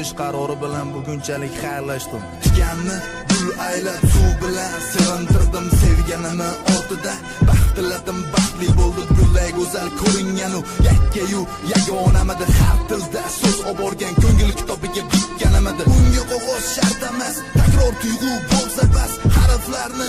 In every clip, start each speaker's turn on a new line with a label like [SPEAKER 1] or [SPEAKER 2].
[SPEAKER 1] o'tish qarori bilan bugunchalik xayrlashdim. Tikanni gul aylab suv bilan sevintirdim sevganimni ortida. Baxt tiladim, baxtli bo'ldi gulday go'zal ko'ringanu yakkayu yagonamidi. Har tilda so'z oborgan ko'ngil kitobiga bitganimidi. Unga qog'oz shart emas, takror tuyg'u bo'lsa bas. Harflarni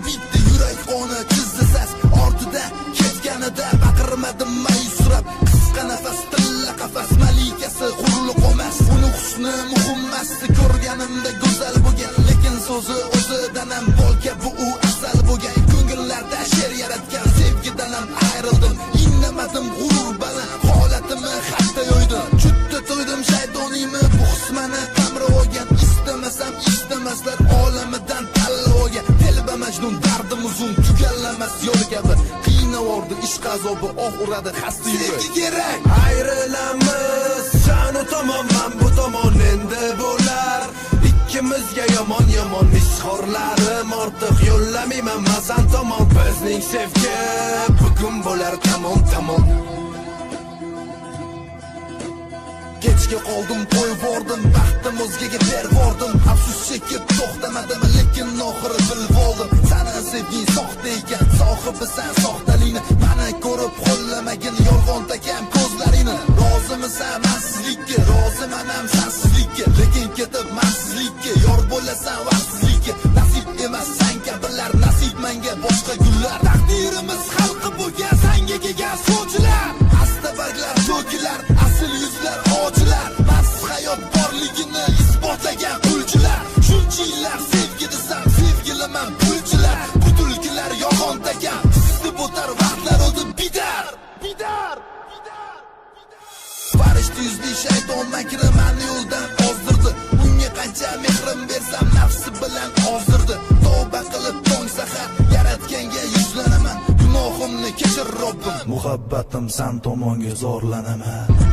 [SPEAKER 1] bitti yurak qoni chizzasas. Ortida ketganida baqirmadim mayusrab. Qisqa nafas tilla qafas malikasi qurliq emas. Uni husni muhimmas, ko'rganimda go'zal bo'lgan, lekin so'zi o'zidan ham bolka bu u asal bo'lgan. Ko'ngillarda she'r yaratgan sevgidan ham ayrildim. Innamadim g'urur bilan holatimni hatta yo'ydim. Chutda to'ydim shaytoniymi bu husmani qamri olgan. İstemasam istemaslar olamidan talla olgan. Telba majnun dardim uzun tugallamas yo'l kabi. Qiynavordi ishq azobi, oh uradi xasta yurak. Sevgi kerak.
[SPEAKER 2] Ayrılamiz janu tomon, men bu tomon endi bo'lar. İkimizga yomon ishxorlarim ortiq yo'llamayman men san tomon. Bizning sevgi bugun bo'lar tamom.
[SPEAKER 1] Kechga qoldim, qo'yvordim, baxtim o'zgaga bervordim. Afsus chekib to'xtamadim, lekin oxiri bilib oldim. Seni sevging soxta ekan, sohibisan soxtalikni. Meni ko'rib qo'llamagin yolg'on takam ko'zlaringni. Rozimisan mansizlikka, roziman ham sansizlikka, lekin ketib mansizlikka. Yor bo'lasan vaqtsizlikka, nasib emas san kabilar, nasib menga boshqa gullar. Taqdirimiz xalqi bo'lgan sanga kelgan suvchilar. Asta barglar to'kilar, asl yuzlar ojilar. Mast hayot borligini isbotlagan qulchilar. Shuncha yillar sevgi desam, sevgiliman pulchilar. Bu tulkilar yolg'on takam, sizib o'tar vaqtlar o'tib bidar. Farishta yuzli shayton makri meni yo'ldan ozdirdi. Unga qancha mehrim bersam nafsi bilan ozdirdi. Tavba qilib tong sahar yaratganga yuzlanaman. Gunohimni kechir Robbim. Muhabbatim san tomonga zorlanaman.